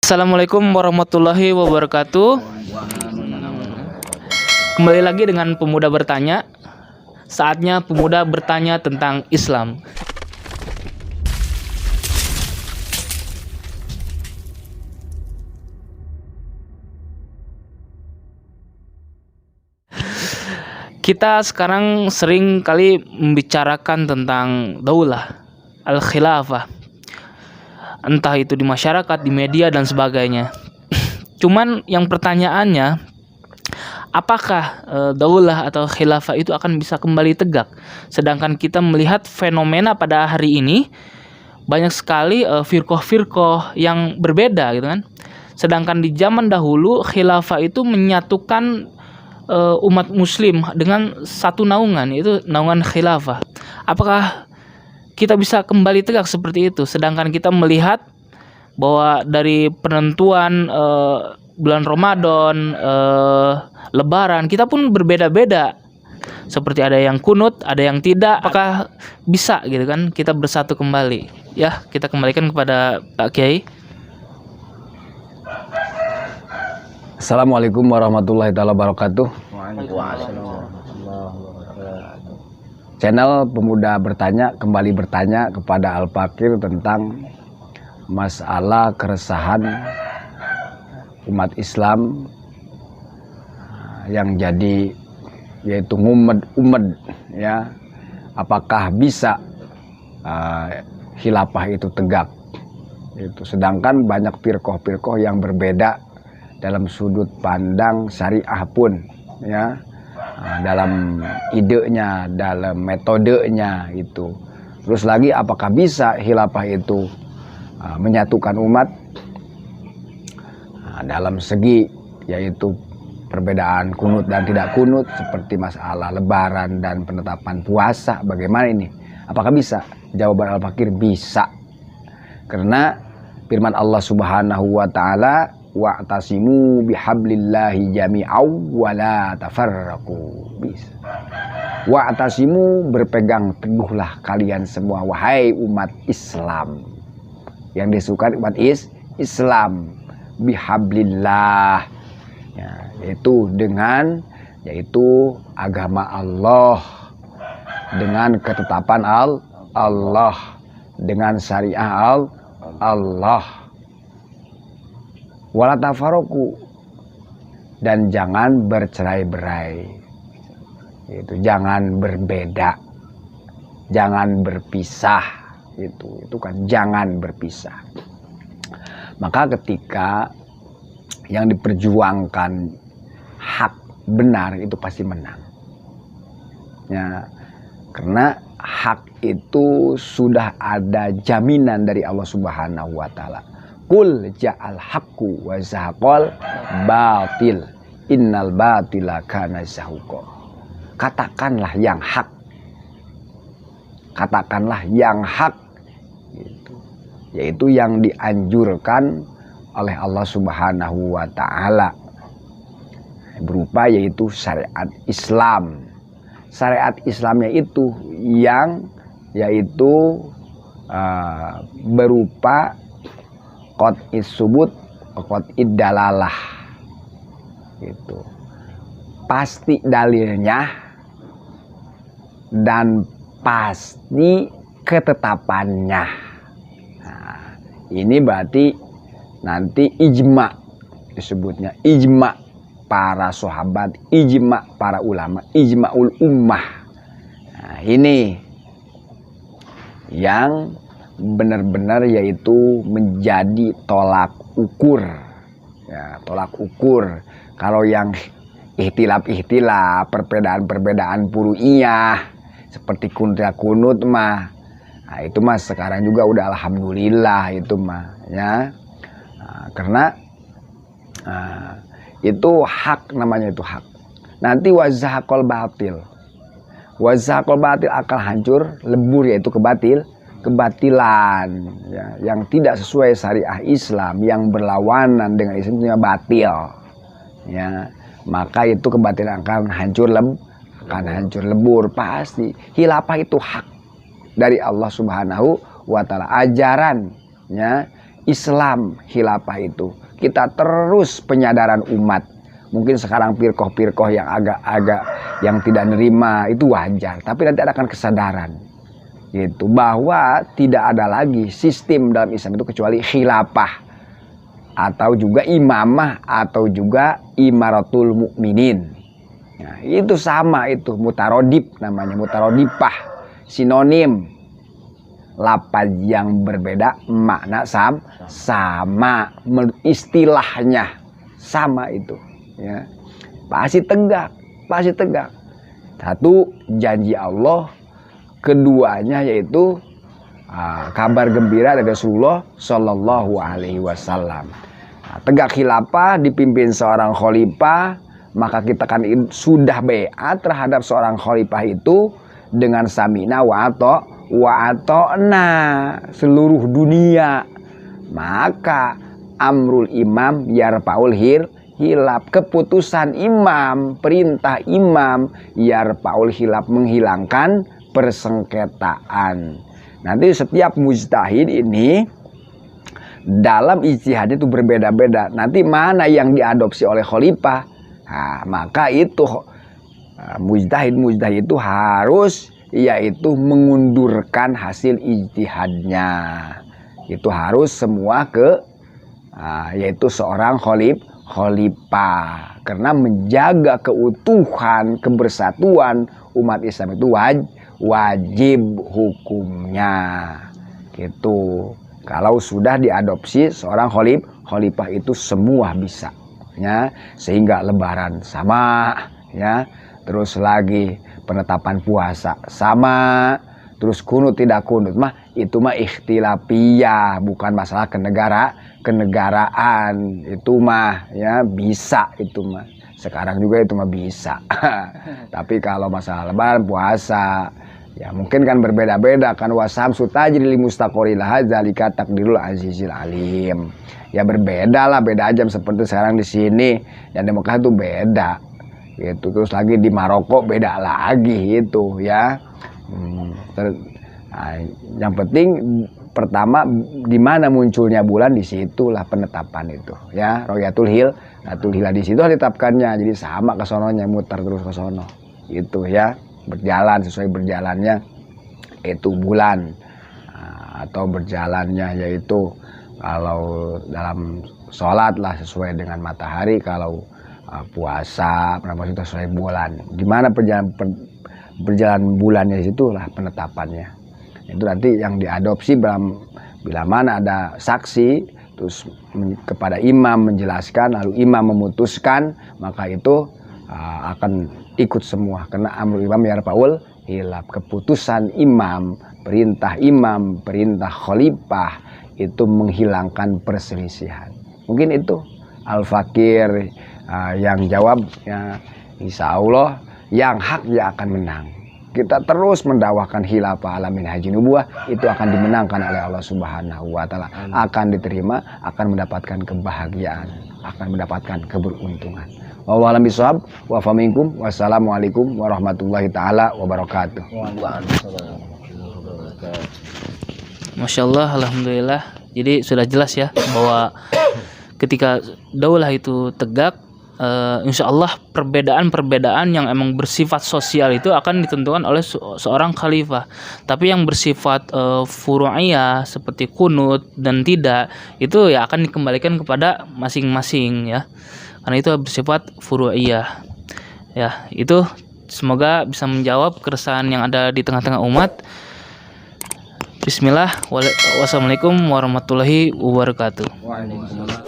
Assalamualaikum warahmatullahi wabarakatuh. Kembali lagi dengan Pemuda Bertanya. Saatnya pemuda bertanya tentang Islam. Kita sekarang sering kali membicarakan tentang daulah, al-khilafah. Entah itu di masyarakat, di media dan sebagainya. Cuman yang pertanyaannya, apakah daulah atau khilafah itu akan bisa kembali tegak? Sedangkan kita melihat fenomena pada hari ini banyak sekali firqah-firqah yang berbeda gitu kan. Sedangkan di zaman dahulu khilafah itu menyatukan umat muslim dengan satu naungan, yaitu naungan khilafah. Apakah kita bisa kembali tegak seperti itu? Sedangkan kita melihat bahwa dari penentuan bulan Ramadan, Lebaran, kita pun berbeda-beda. Seperti ada yang kunut, ada yang tidak. Apakah bisa gitu kan kita bersatu kembali? Ya, kita kembalikan kepada Pak Kiai. Assalamualaikum warahmatullahi wabarakatuh. Channel Pemuda Bertanya kembali bertanya kepada Al-Fakir tentang masalah keresahan umat Islam yang jadi yaitu umed ya. Apakah bisa khilafah itu tegak? Itu sedangkan banyak firqah-firqah yang berbeda dalam sudut pandang syariah pun ya, dalam idenya, dalam metodenya itu. Terus lagi apakah bisa khilafah itu menyatukan umat dalam segi yaitu perbedaan kunut dan tidak kunut, seperti masalah lebaran dan penetapan puasa, bagaimana ini? Apakah bisa? Jawaban Al-Fakir bisa. Karena firman Allah Subhanahu wa taala, wa'tasimu bihablillahi jami'aw wa la tafarraqu. Bisa. Wa'tasimu, berpegang teguhlah kalian semua wahai umat Islam. Yang disukai umat Islam bihablillah ya, yaitu agama Allah, dengan ketetapan Allah, dengan syariah Allah. Wala tafarraqu, dan jangan bercerai-berai. Itu jangan berbeda, jangan berpisah. Itu kan jangan berpisah. Maka ketika yang diperjuangkan hak benar itu pasti menang. Ya, karena hak itu sudah ada jaminan dari Allah Subhanahu wa taala. Qul ja'al haqqu wa zahaqal batil innal batila kana zahuqa. Katakanlah yang hak. Katakanlah yang hak. Yaitu yang dianjurkan oleh Allah Subhanahu wa taala, berupa yaitu syariat Islam. Syariat Islamnya itu yang yaitu berupa qat'is subut, qat'id dalalah. Itu pasti dalilnya dan pasti ketetapannya. Nah, ini berarti nanti ijma disebutnya, ijma para sahabat, ijma para ulama, ijma'ul ummah. Nah, ini yang benar-benar yaitu menjadi tolak ukur ya, tolak ukur. Kalau yang ihtilaf, perbedaan furu'iyah seperti kunut mah, nah, itu mah sekarang juga udah alhamdulillah itu mah ya. Nah, karena itu hak, namanya itu hak. Nanti wazahakol batil akan hancur lebur, yaitu kebatilan ya, yang tidak sesuai syariah Islam, yang berlawanan dengan Islam, itu batil ya. Maka itu kebatilan akan hancur lebur pasti. Khilafah itu hak dari Allah Subhanahu wa taala, ajarannya Islam khilafah itu. Kita terus penyadaran umat. Mungkin sekarang pirkoh-pirkoh yang agak-agak yang tidak nerima itu wajar, tapi nanti akan kesadaran gitu bahwa tidak ada lagi sistem dalam Islam itu kecuali khilafah atau juga imamah atau juga imaratul mukminin. Nah, itu sama, itu mutarodip namanya, mutarodipah, sinonim, lapaz yang berbeda makna sama, istilahnya sama itu ya. Pasti tegak. Satu, janji Allah, keduanya yaitu kabar gembira dari Rasulullah Shallallahu Alaihi Wasallam. Tegak khilafah dipimpin seorang khalifah, maka kita kan sudah baiat terhadap seorang khalifah itu dengan samina wa ata'na seluruh dunia. Maka amrul imam yarpaul hilaf, keputusan imam, perintah imam yarpaul hilaf, menghilangkan persengketaan. Nanti setiap mujtahid ini dalam ijtihad itu berbeda-beda. Nanti mana yang diadopsi oleh khalifah, maka itu mujtahid itu harus yaitu mengundurkan hasil ijtihadnya. Itu harus semua ke yaitu seorang khalifah, karena menjaga keutuhan, kebersatuan umat Islam itu wajib hukumnya gitu. Kalau sudah diadopsi seorang khalifah itu semua bisa ya, sehingga lebaran sama ya, terus lagi penetapan puasa sama, terus kunut tidak kunut mah itu mah ikhtilafiyah, bukan masalah kenegaraan, itu mah ya bisa, itu mah sekarang juga itu mah bisa. Tapi kalau masalah lebaran puasa ya mungkin kan berbeda-beda kan, wasamsu tajri li mustaqorilah zalika takdirul azizil alim. Ya berbeda lah, beda aja seperti sekarang di sini yang di Mekah itu beda gitu, terus lagi di Maroko beda lagi itu ya. Yang penting pertama di mana munculnya bulan, disitulah penetapan itu ya. Royatul hilal di situ ditetapkannya, jadi sama ke sononya, muter terus ke sono itu ya, berjalan sesuai berjalannya itu bulan, atau berjalannya yaitu kalau dalam sholat lah sesuai dengan matahari, kalau puasa itu sesuai bulan. Gimana berjalan bulannya, situlah penetapannya. Itu nanti yang diadopsi bila mana ada saksi terus kepada imam menjelaskan, lalu imam memutuskan, maka itu akan ikut semua, karena amrul imam yarfaul hilaf, keputusan imam, perintah khalifah itu menghilangkan perselisihan. Mungkin itu Al-Fakir yang jawab ya, insya Allah yang hak dia akan menang. Kita terus mendakwahkan khilafah ala minhajin nubuwah, itu akan dimenangkan oleh Allah Subhanahu wa taala, akan diterima, akan mendapatkan kebahagiaan, akan mendapatkan keberuntungan. Wallahu a'lam bishawab. Wa faminkum. Wassalamualaikum warahmatullahi taala wabarakatuh. Masya Allah, alhamdulillah. Jadi sudah jelas ya bahwa ketika daulah itu tegak, insya Allah perbedaan-perbedaan yang emang bersifat sosial itu akan ditentukan oleh seorang khalifah. Tapi yang bersifat furu'iyah seperti kunut dan tidak, itu ya akan dikembalikan kepada masing-masing ya. Karena itu bersifat furu'iyah. Ya, itu semoga bisa menjawab keresahan yang ada di tengah-tengah umat. Bismillah. Wassalamualaikum warahmatullahi wabarakatuh. Waalaikumsalam.